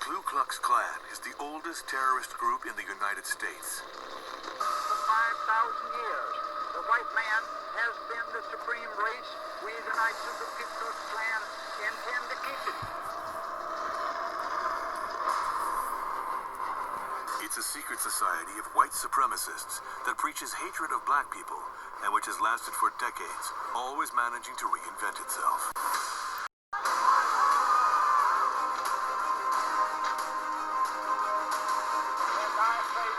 Ku Klux Klan is the oldest terrorist group in the United States. For 5,000 years, the white man has been the supreme race. We, the Knights of the Tik Tok Klan, intend to keep it. It's a secret society of white supremacists that preaches hatred of black people and which has lasted for decades, always managing to reinvent itself.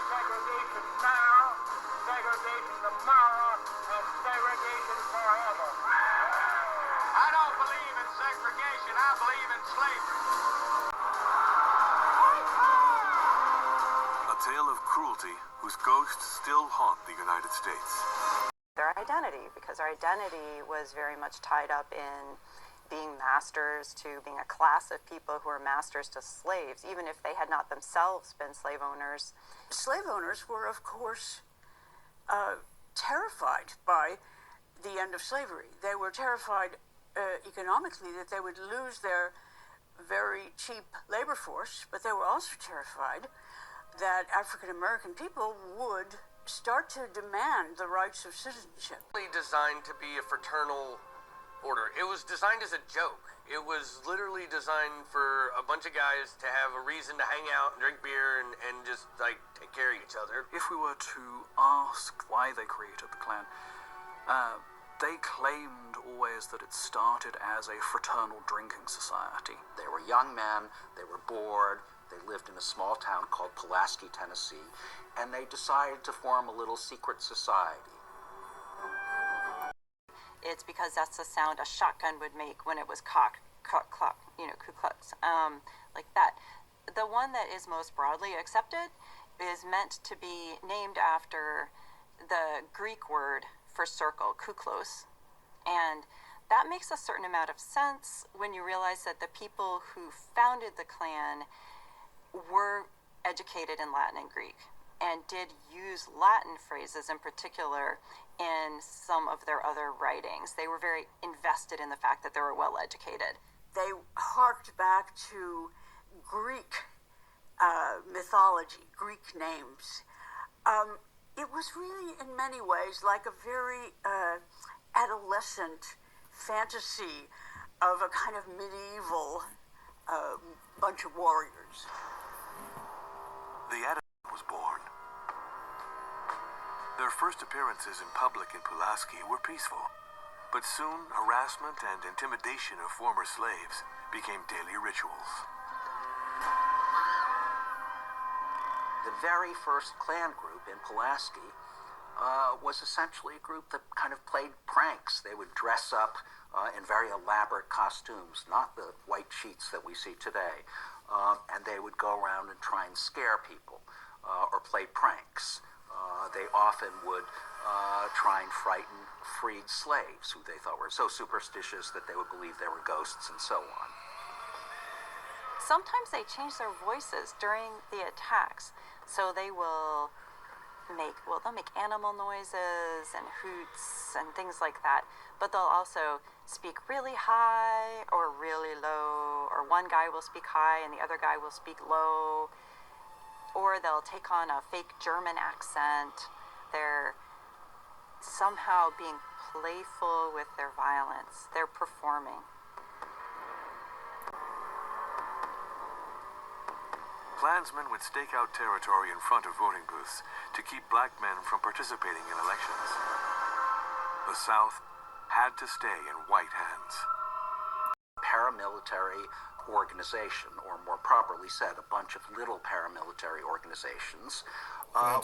Segregation now, segregation tomorrow, and segregation forever. I don't believe in segregation, I believe in slavery. A tale of cruelty whose ghosts still haunt the United States. Their identity, because our identity was very much tied up in being masters to being a class of people who were masters to slaves, even if they had not themselves been slave owners. Slave owners were, of course, terrified by the end of slavery. They were terrified economically that they would lose their very cheap labor force, but they were also terrified that African American people would start to demand the rights of citizenship. Designed to be a fraternal order. It was designed as a joke. It was literally designed for a bunch of guys to have a reason to hang out and drink beer and just like take care of each other. If we were to ask why they created the Klan, they claimed always that it started as a fraternal drinking society. They were young men, they were bored, they lived in a small town called Pulaski, Tennessee, and they decided to form a little secret society. It's because that's the sound a shotgun would make when it was cocked, Ku Klux, like that. The one that is most broadly accepted is meant to be named after the Greek word for circle, kuklos, and that makes a certain amount of sense when you realize that the people who founded the Klan were educated in Latin and Greek and did use Latin phrases in particular in some of their other writings. They were very invested in the fact that they were well educated. They harked back to Greek mythology, Greek names. It was really, in many ways, like a very adolescent fantasy of a kind of medieval bunch of warriors. The attitude was born. Their first appearances in public in Pulaski were peaceful, but soon harassment and intimidation of former slaves became daily rituals. The very first Klan group in Pulaski was essentially a group that kind of played pranks. They would dress up in very elaborate costumes, not the white sheets that we see today, and they would go around and try and scare people or play pranks. They often would try and frighten freed slaves who they thought were so superstitious that they would believe they were ghosts and so on. Sometimes they change their voices during the attacks, so they'll make animal noises and hoots and things like that, but they'll also speak really high or really low, or one guy will speak high and the other guy will speak low, or they'll take on a fake German accent. They're somehow being playful with their violence. They're performing. Klansmen would stake out territory in front of voting booths to keep black men from participating in elections. The South had to stay in white hands. Paramilitary organization, or more properly said, a bunch of little paramilitary organizations,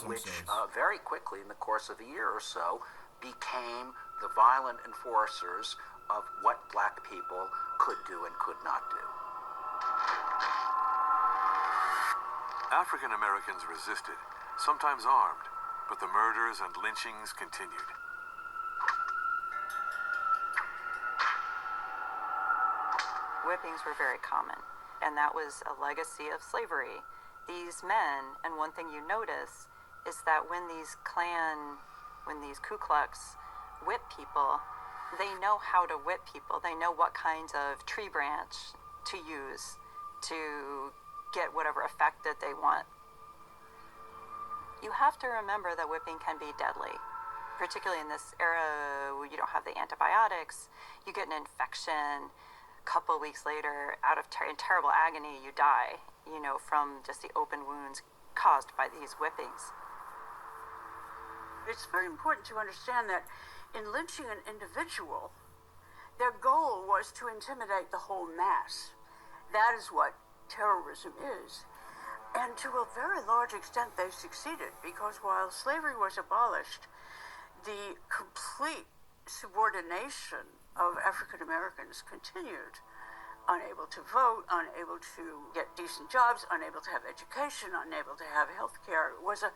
which very quickly, in the course of a year or so, became the violent enforcers of what black people could do and could not do. African Americans resisted, sometimes armed, but the murders and lynchings continued. Whippings were very common, and that was a legacy of slavery. These men, and one thing you notice is that when these Ku Klux whip people, they know how to whip people. They know what kinds of tree branch to use to get whatever effect that they want. You have to remember that whipping can be deadly, particularly in this era where you don't have the antibiotics. You get an infection, a couple of weeks later, in terrible agony, you die, from just the open wounds caused by these whippings. It's very important to understand that in lynching an individual, their goal was to intimidate the whole mass. That is what terrorism is. And to a very large extent, they succeeded, because while slavery was abolished, the complete subordination of African Americans continued. Unable to vote, unable to get decent jobs, unable to have education, unable to have health care. It was a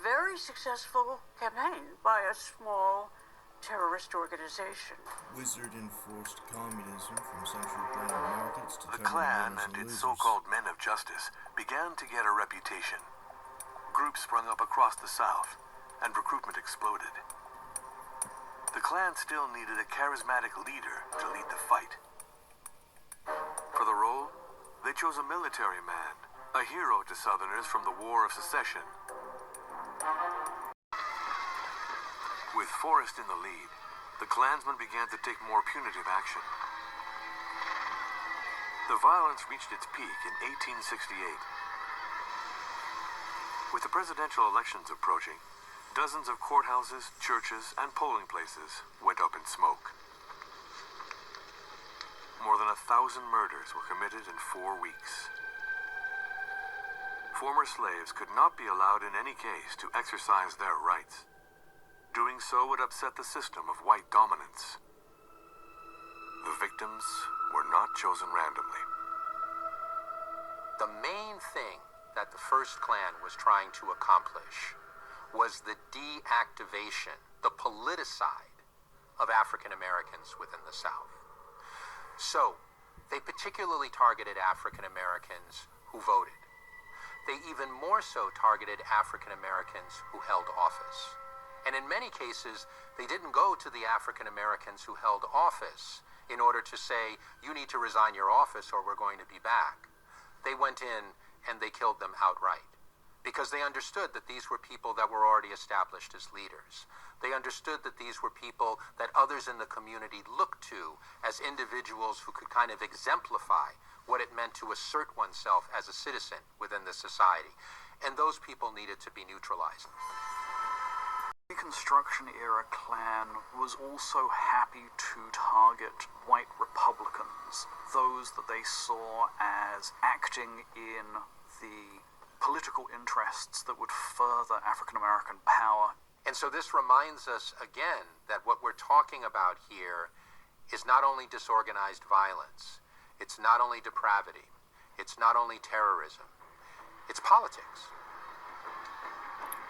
very successful campaign by a small terrorist organization. Wizard enforced communism from central planted markets to The Klan and its so-called men of justice began to get a reputation. Groups sprung up across the South, and recruitment exploded. The Klan still needed a charismatic leader to lead the fight. For the role, they chose a military man, a hero to Southerners from the War of Secession. With Forrest in the lead, the Klansmen began to take more punitive action. The violence reached its peak in 1868. With the presidential elections approaching, dozens of courthouses, churches, and polling places went up in smoke. More than 1,000 murders were committed in 4 weeks. Former slaves could not be allowed in any case to exercise their rights. Doing so would upset the system of white dominance. The victims were not chosen randomly. The main thing that the first Klan was trying to accomplish was the deactivation, the politicide of African Americans within the South. So, they particularly targeted African Americans who voted. They even more so targeted African Americans who held office. And in many cases, they didn't go to the African Americans who held office in order to say, you need to resign your office or we're going to be back. They went in and they killed them outright, because they understood that these were people that were already established as leaders. They understood that these were people that others in the community looked to as individuals who could kind of exemplify what it meant to assert oneself as a citizen within the society. And those people needed to be neutralized. The Reconstruction era Klan was also happy to target white Republicans, those that they saw as acting in the political interests that would further African American power. And so this reminds us again that what we're talking about here is not only disorganized violence, it's not only depravity, it's not only terrorism, it's politics.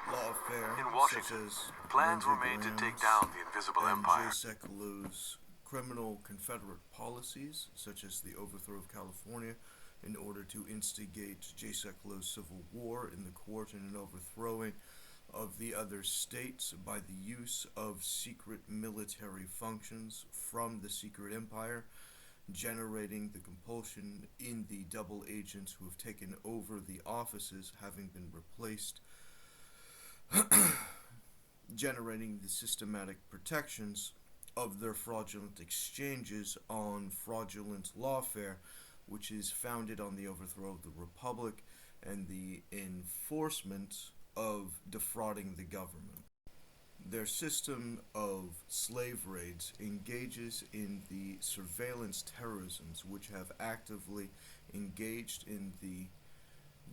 Lawfare, In Washington, plans were made to take down the Invisible Empire. J. Sekulow's criminal Confederate policies, such as the overthrow of California, in order to instigate J. Sekulow's civil war in the court and an overthrowing of the other states by the use of secret military functions from the secret empire, generating the compulsion in the double agents who have taken over the offices having been replaced, generating the systematic protections of their fraudulent exchanges on fraudulent lawfare, which is founded on the overthrow of the Republic and the enforcement of defrauding the government. Their system of slave raids engages in the surveillance terrorisms, which have actively engaged in the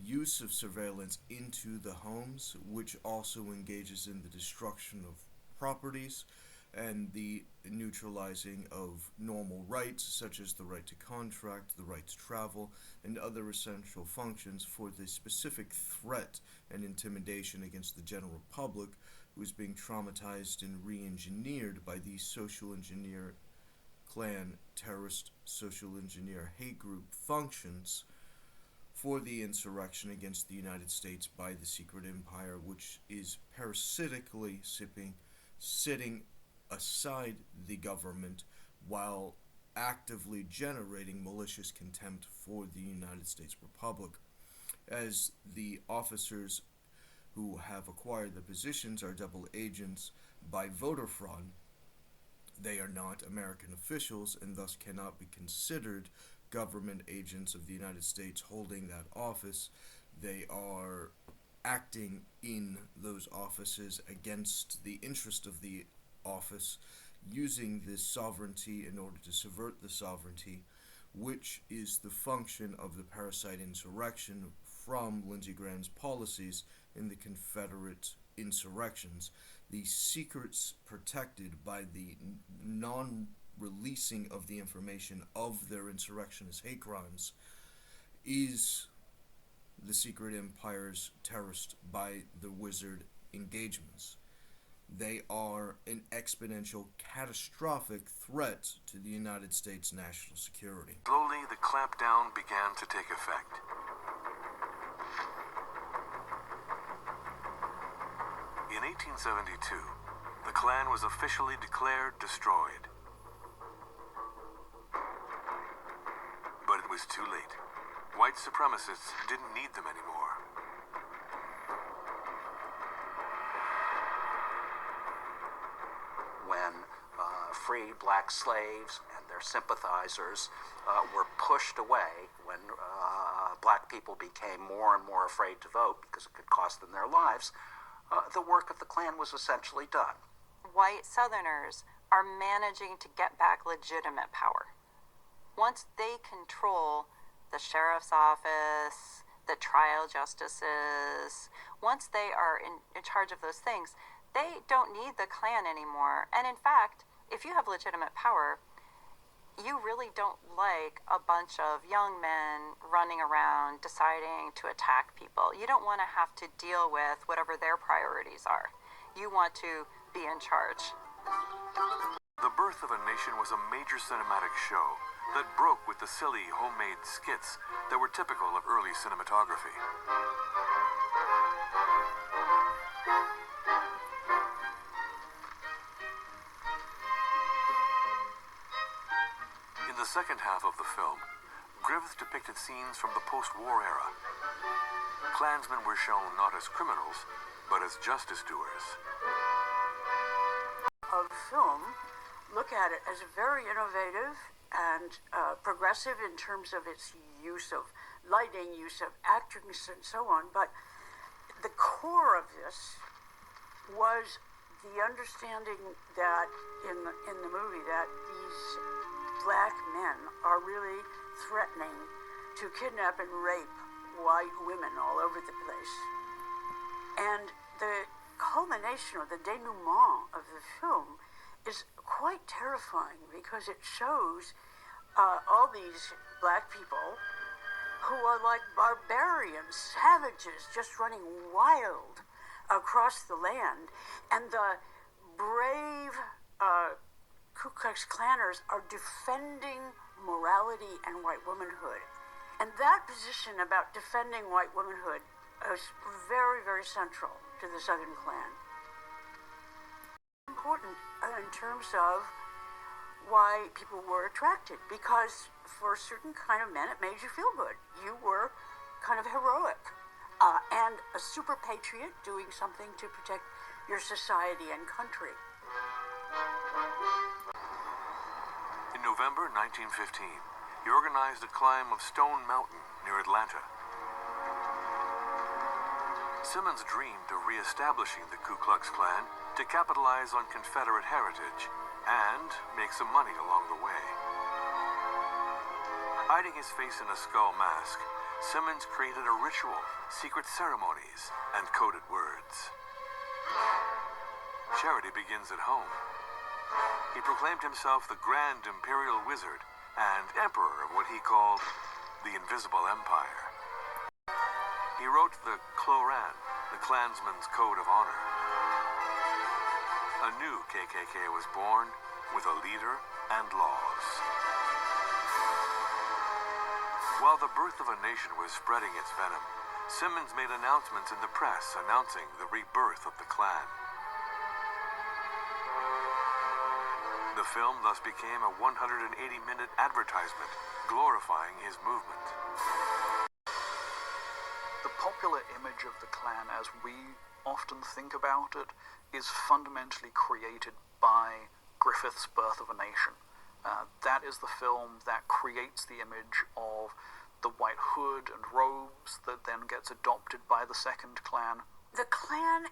use of surveillance into the homes, which also engages in the destruction of properties and the neutralizing of normal rights, such as the right to contract, the right to travel, and other essential functions for the specific threat and intimidation against the general public, who is being traumatized and re-engineered by the social engineer Klan terrorist social engineer hate group functions for the insurrection against the United States by the secret empire, which is parasitically sitting aside the government while actively generating malicious contempt for the United States Republic, as the officers who have acquired the positions are double agents by voter fraud. They are not American officials and thus cannot be considered government agents of the United States holding that office. They are acting in those offices against the interest of the office, using this sovereignty in order to subvert the sovereignty, which is the function of the parasite insurrection from Lindsey Graham's policies in the Confederate insurrections. The secrets protected by the non-releasing of the information of their insurrectionist hate crimes is the secret empire's terrorist by the wizard engagements. They are an exponential, catastrophic threat to the United States national security. Slowly, the clampdown began to take effect. In 1872, the Klan was officially declared destroyed. But it was too late. White supremacists didn't need them anymore. When free black slaves and their sympathizers were pushed away, when black people became more and more afraid to vote because it could cost them their lives, the work of the Klan was essentially done. White Southerners are managing to get back legitimate power. Once they control the sheriff's office, the trial justices, once they are in charge of those things, they don't need the Klan anymore. And in fact, if you have legitimate power, you really don't like a bunch of young men running around deciding to attack people. You don't want to have to deal with whatever their priorities are. You want to be in charge. The Birth of a Nation was a major cinematic show that broke with the silly homemade skits that were typical of early cinematography. In the second half of the film, Griffith depicted scenes from the post-war era. Klansmen were shown not as criminals, but as justice doers. Of film, look at it as very innovative and progressive in terms of its use of lighting, use of actors, and so on. But the core of this was the understanding that in the movie that these black men are really threatening to kidnap and rape white women all over the place. And the culmination or the denouement of the film is quite terrifying because it shows all these black people who are like barbarians, savages, just running wild across the land. And the brave Ku Klux Klanners are defending morality and white womanhood. And that position about defending white womanhood is very, very central to the Southern Klan. Important in terms of why people were attracted, because for a certain kind of men it made you feel good. You were kind of heroic and a super patriot doing something to protect your society and country. In November 1915, he organized a climb of Stone Mountain near Atlanta. Simmons dreamed of reestablishing the Ku Klux Klan to capitalize on Confederate heritage and make some money along the way. Hiding his face in a skull mask, Simmons created a ritual, secret ceremonies, and coded words. Charity begins at home. He proclaimed himself the Grand Imperial Wizard and Emperor of what he called the Invisible Empire. He wrote the Kloran, the Klansman's Code of Honor. A new KKK was born with a leader and laws. While the Birth of a Nation was spreading its venom, Simmons made announcements in the press announcing the rebirth of the Klan. The film thus became a 180-minute advertisement glorifying his movement. The popular image of the Klan, as we often think about it, is fundamentally created by Griffith's Birth of a Nation. That is the film that creates the image of the white hood and robes that then gets adopted by the Second Klan. The Klan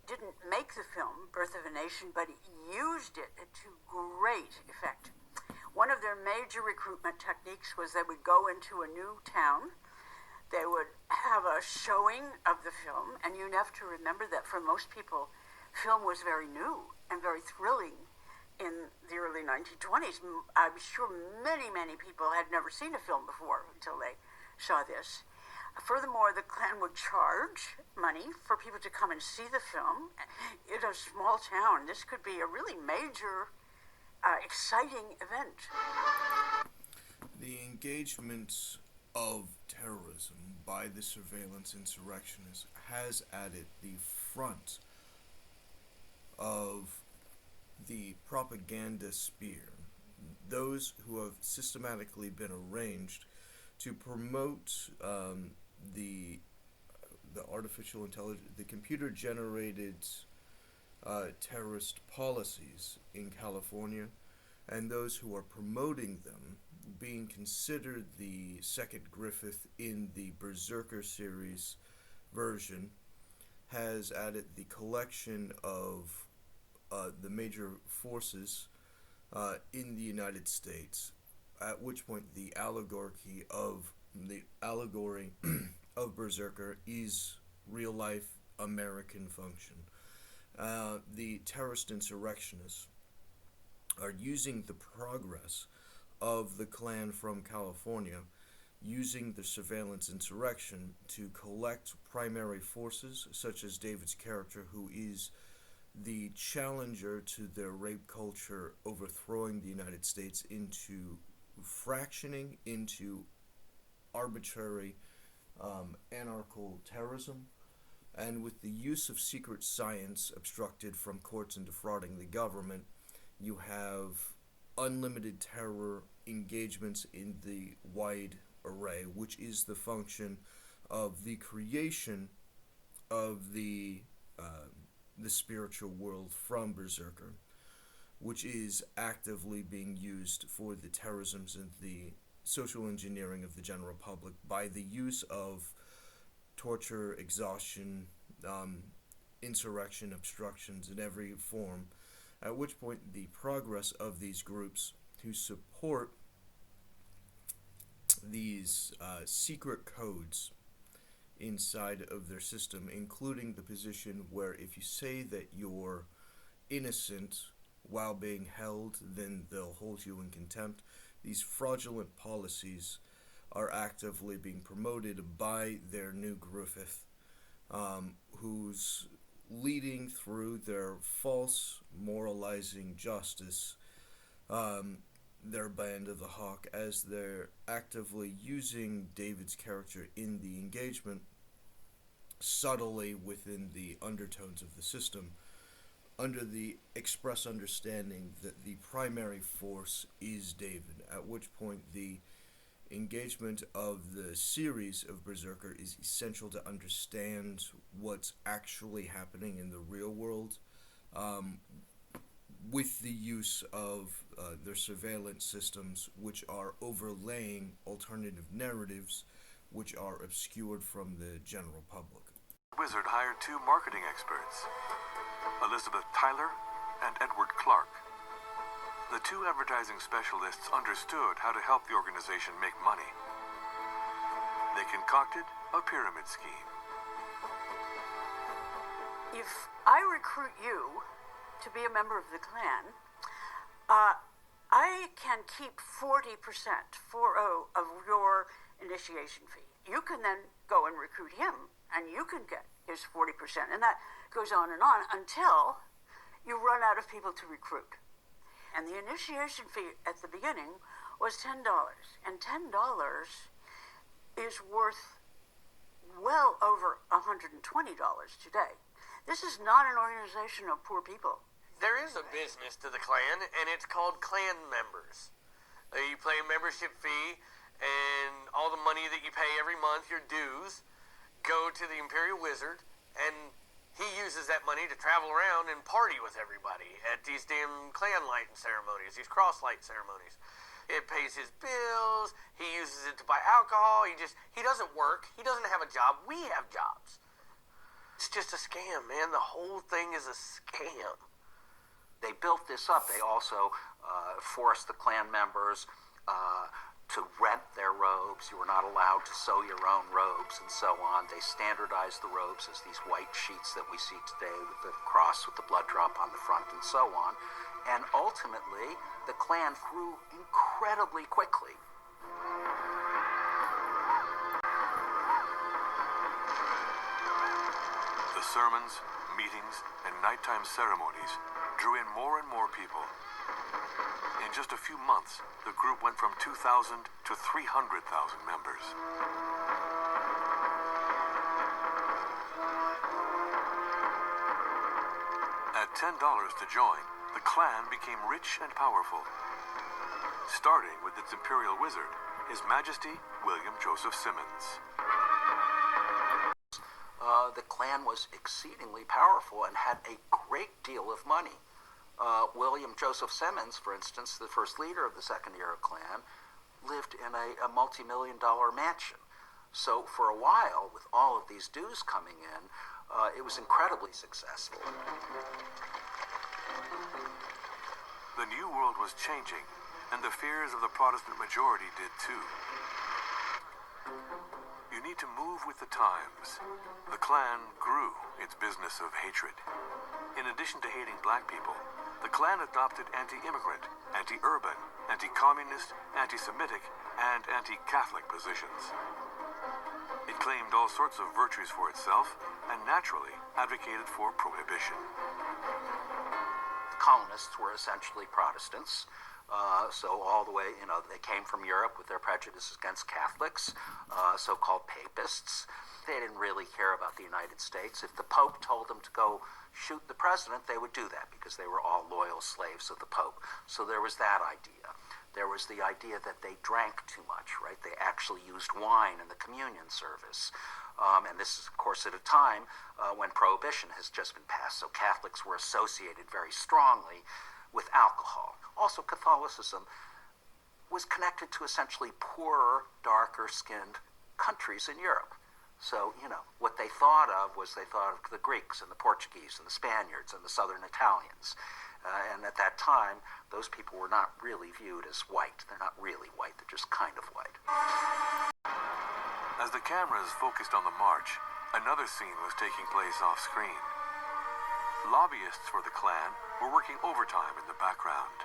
didn't make the film, Birth of a Nation, but used it to great effect. One of their major recruitment techniques was they would go into a new town, they would have a showing of the film, and you have to remember that for most people, film was very new and very thrilling in the early 1920s. I'm sure many, many people had never seen a film before until they saw this. Furthermore, the Klan would charge money for people to come and see the film. In a small town, this could be a really major, exciting event. The engagement of terrorism by the surveillance insurrectionists has added the front of the propaganda spear, those who have systematically been arranged to promote the artificial intelligence, the computer-generated terrorist policies in California, and those who are promoting them, being considered the second Griffith in the Berserker series version, has added the collection of the major forces in the United States, at which point the allegory of Berserker is real-life American function. The terrorist insurrectionists are using the progress of the Klan from California, using the surveillance insurrection to collect primary forces, such as David's character, who is the challenger to their rape culture, overthrowing the United States into fractioning into arbitrary anarchical terrorism, and with the use of secret science obstructed from courts and defrauding the government, you have unlimited terror engagements in the wide array, which is the function of the creation of the spiritual world from Berserker, which is actively being used for the terrorisms and the social engineering of the general public by the use of torture, exhaustion, insurrection, obstructions in every form, at which point the progress of these groups who support these secret codes inside of their system, including the position where if you say that you're innocent while being held, then they'll hold you in contempt. These fraudulent policies are actively being promoted by their new Griffith, who's leading through their false moralizing justice, their band of the Hawk, as they're actively using David's character in the engagement subtly within the undertones of the system, under the express understanding that the primary force is David, at which point the engagement of the series of Berserker is essential to understand what's actually happening in the real world, with the use of their surveillance systems, which are overlaying alternative narratives which are obscured from the general public. Wizard hired two marketing experts, Elizabeth Tyler and Edward Clark. The two advertising specialists understood how to help the organization make money. They concocted a pyramid scheme. If I recruit you to be a member of the Klan, I can keep 40% of your initiation fee. You can then go and recruit him, and you can get his 40%, and that goes on until you run out of people to recruit. And the initiation fee at the beginning was $10, and $10 is worth well over $120 today. This is not an organization of poor people. There is a business to the Klan, and it's called Klan members. You pay a membership fee, and all the money that you pay every month, your dues, go to the Imperial Wizard, and he uses that money to travel around and party with everybody at these damn Klan lighting ceremonies, these cross light ceremonies. It pays his bills. He uses it to buy alcohol. He doesn't work. He doesn't have a job. We have jobs. It's just a scam, man. The whole thing is a scam. They built this up. They also forced the Klan members to rent their robes. You were not allowed to sew your own robes and so on. They standardized the robes as these white sheets that we see today with the cross with the blood drop on the front and so on. And ultimately, the Klan grew incredibly quickly. The sermons, meetings, and nighttime ceremonies drew in more and more people. In just a few months, the group went from 2,000 to 300,000 members. At $10 to join, the Klan became rich and powerful, starting with its imperial wizard, His Majesty William Joseph Simmons. The Klan was exceedingly powerful and had a great deal of money. William Joseph Simmons, for instance, the first leader of the Second Era Klan, lived in a multi-million-dollar mansion. So for a while, with all of these dues coming in, it was incredibly successful. The New World was changing, and the fears of the Protestant majority did too. You need to move with the times. The Klan grew its business of hatred. In addition to hating black people, the Klan adopted anti-immigrant, anti-urban, anti-communist, anti-Semitic, and anti-Catholic positions. It claimed all sorts of virtues for itself and naturally advocated for prohibition. The colonists were essentially Protestants. So all the way, they came from Europe with their prejudices against Catholics, so-called papists. They didn't really care about the United States. If the Pope told them to go shoot the president, they would do that because they were all loyal slaves of the Pope. So there was that idea. There was the idea that they drank too much, right? They actually used wine in the communion service. And this is, of course, at a time when Prohibition has just been passed. So Catholics were associated very strongly with alcohol. Also, Catholicism was connected to essentially poorer, darker-skinned countries in Europe. So, what they thought of was they thought of the Greeks and the Portuguese and the Spaniards and the Southern Italians. And at that time, those people were not really viewed as white. They're not really white. They're just kind of white. As the cameras focused on the march, another scene was taking place off-screen. Lobbyists for the Klan were working overtime in the background.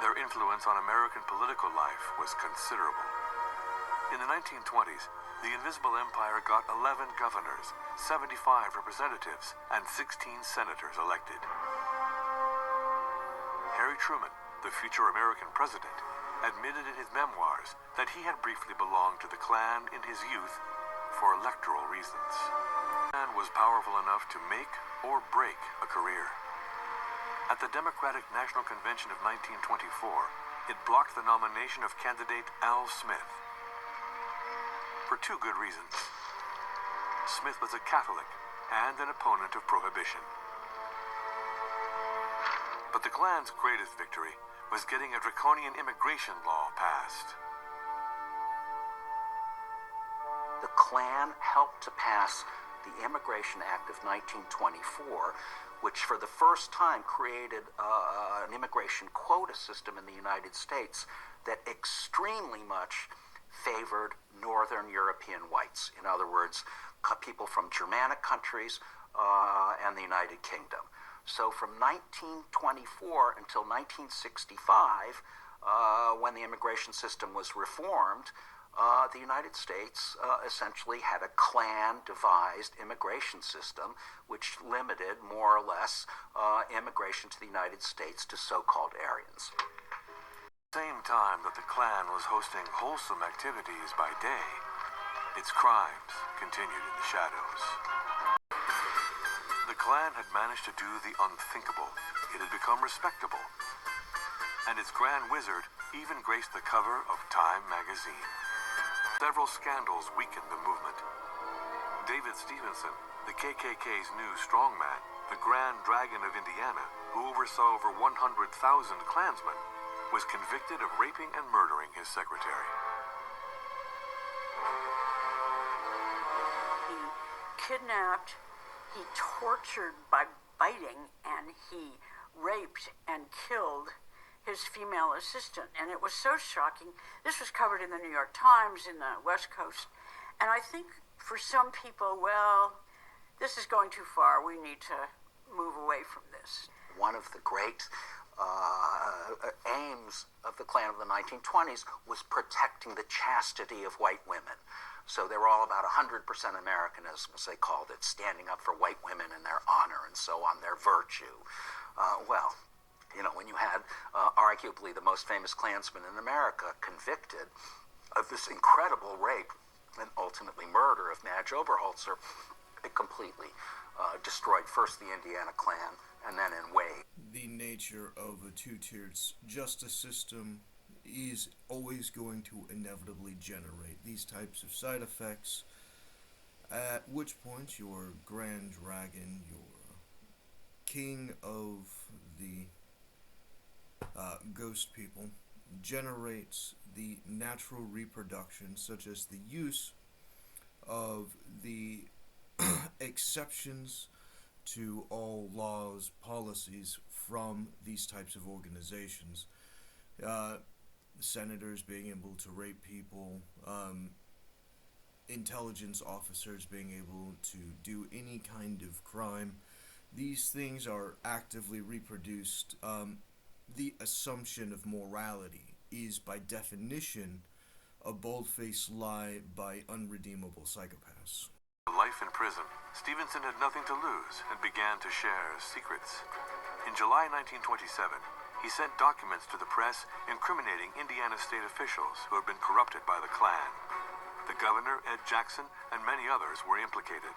Their influence on American political life was considerable. In the 1920s, the Invisible Empire got 11 governors, 75 representatives, and 16 senators elected. Harry Truman, the future American president, admitted in his memoirs that he had briefly belonged to the Klan in his youth for electoral reasons. The Klan was powerful enough to make or break a career. At the Democratic National Convention of 1924, it blocked the nomination of candidate Al Smith. For two good reasons. Smith was a Catholic and an opponent of prohibition. But the Klan's greatest victory was getting a draconian immigration law passed. The Klan helped to pass the Immigration Act of 1924, which for the first time created an immigration quota system in the United States that extremely much favored Northern European whites. In other words, people from Germanic countries and the United Kingdom. So from 1924 until 1965, when the immigration system was reformed, the United States essentially had a Klan-devised immigration system which limited, more or less, immigration to the United States to so-called Aryans. At the same time that the Klan was hosting wholesome activities by day, its crimes continued in the shadows. The Klan had managed to do the unthinkable. It had become respectable. And its Grand Wizard even graced the cover of Time magazine. Several scandals weakened the movement. David Stevenson, the KKK's new strongman, the Grand Dragon of Indiana, who oversaw over 100,000 Klansmen, was convicted of raping and murdering his secretary. He kidnapped, he tortured by biting, and he raped and killed his female assistant. And it was so shocking. This was covered in the New York Times, in the West Coast. And I think for some people, well, this is going too far. We need to move away from this. One of the great aims of the Klan of the 1920s was protecting the chastity of white women. So they were all about 100% Americanism, as they called it, standing up for white women and their honor and so on, their virtue. Well, you know, when you had arguably the most famous Klansman in America convicted of this incredible rape and ultimately murder of Madge Oberholzer, it completely destroyed first the Indiana Klan and then in Wade. The nature of a two-tiered justice system is always going to inevitably generate these types of side effects, at which point your Grand Dragon, your king of the ghost people, generates the natural reproduction, such as the use of the exceptions to all laws, policies from these types of organizations. Senators being able to rape people, intelligence officers being able to do any kind of crime. These things are actively reproduced. The assumption of morality is, by definition, a bold-faced lie by unredeemable psychopaths. Life in prison, Stevenson had nothing to lose and began to share secrets. In July 1927, he sent documents to the press incriminating Indiana state officials who had been corrupted by the Klan. The governor, Ed Jackson, and many others were implicated.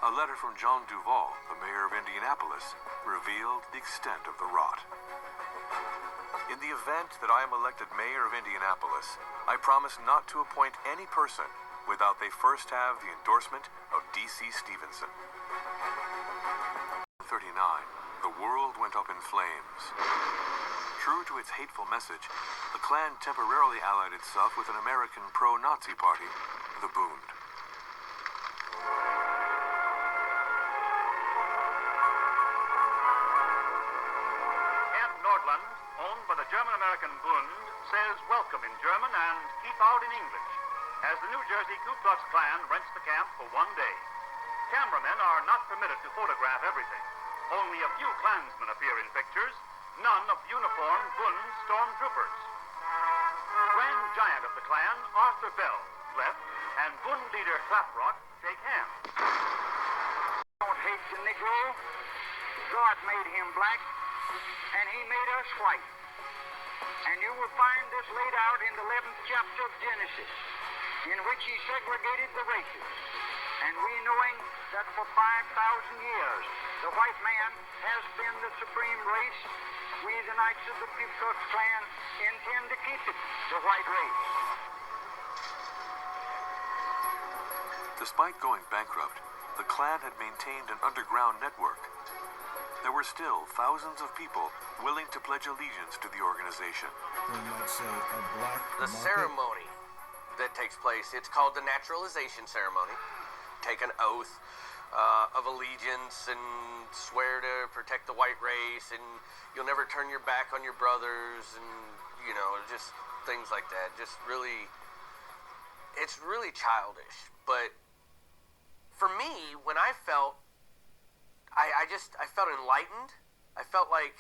A letter from John Duval, the mayor of Indianapolis, revealed the extent of the rot. In the event that I am elected mayor of Indianapolis, I promise not to appoint any person without they first have the endorsement of D.C. Stevenson. 39. The world went up in flames. True to its hateful message, the Klan temporarily allied itself with an American pro-Nazi party, the Bund. Ed Nordland, owned by the German-American Bund, says welcome in German and keep out in English, as the New Jersey Ku Klux Klan rents the camp for one day. Cameramen are not permitted to photograph everything. Only a few Klansmen appear in pictures, none of uniformed Bund stormtroopers. Grand Giant of the Klan, Arthur Bell, left, and Bund leader Claprock shake hands. Don't hate the Negro. God made him black, and he made us white. And you will find this laid out in the 11th chapter of Genesis, in which he segregated the races. And we, knowing that for 5,000 years the white man has been the supreme race, we, the Knights of the Ku Klux Klan, intend to keep it the white race. Despite going bankrupt, the Klan had maintained an underground network. There were still thousands of people willing to pledge allegiance to the organization. One might say a black The market. ceremony that takes place, it's called the naturalization ceremony. Take an oath of allegiance and swear to protect the white race, and you'll never turn your back on your brothers, and, you know, just things like that. Just really, it's really childish. But for me, when I felt, I felt enlightened. I felt like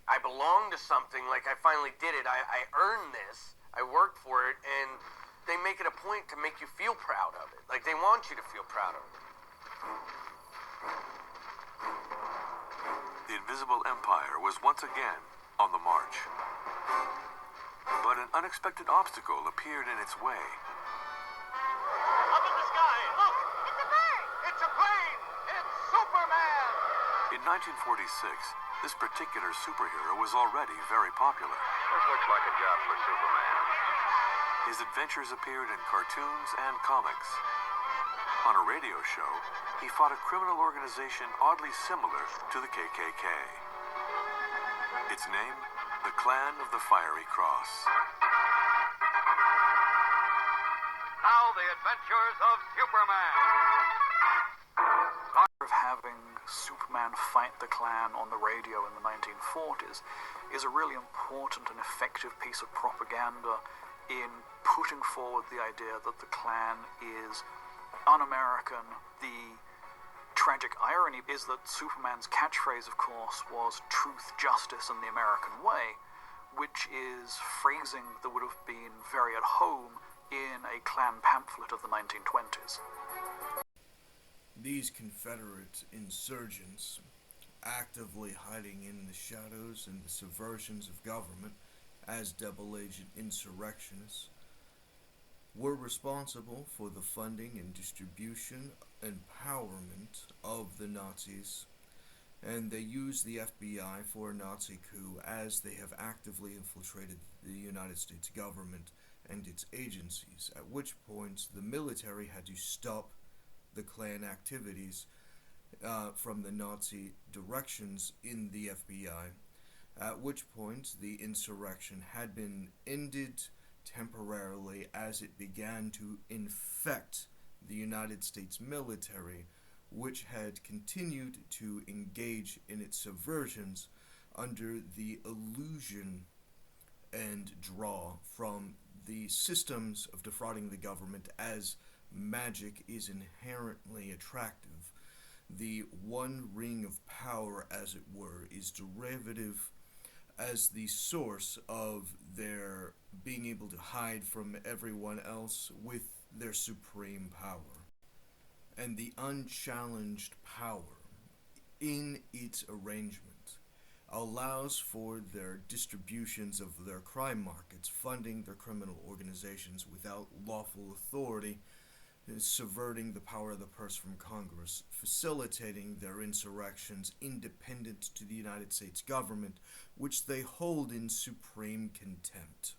I belonged to something, like I finally did it. I earned this. I worked for it, and they make it a point to make you feel proud of it. Like, they want you to feel proud of it. The Invisible Empire was once again on the march. But an unexpected obstacle appeared in its way. Up in the sky, look! It's a bird! It's a plane! 1946, this particular superhero was already very popular. This looks like a job for Superman. His adventures appeared in cartoons and comics. On a radio show, he fought a criminal organization oddly similar to the KKK. Its name, the Clan of the Fiery Cross. Now the adventures of Superman. Of having Superman fight the Klan on the radio in the 1940s is a really important and effective piece of propaganda in putting forward the idea that the Klan is un-American. The tragic irony is that Superman's catchphrase, of course, was truth, justice, and the American way, which is phrasing that would have been very at home in a Klan pamphlet of the 1920s. These Confederate insurgents, actively hiding in the shadows and the subversions of government as double-agent insurrectionists, were responsible for the funding and distribution, empowerment of the Nazis, and they used the FBI for a Nazi coup as they have actively infiltrated the United States government and its agencies, at which point the military had to stop the Klan activities from the Nazi directions in the FBI, at which point the insurrection had been ended temporarily as it began to infect the United States military, which had continued to engage in its subversions under the illusion and draw from the systems of defrauding the government as magic is inherently attractive. The one ring of power, as it were, is derivative as the source of their being able to hide from everyone else with their supreme power. And the unchallenged power in its arrangement allows for their distributions of their crime markets, funding their criminal organizations without lawful authority, subverting the power of the purse from Congress, facilitating their insurrections independent to the United States government, which they hold in supreme contempt.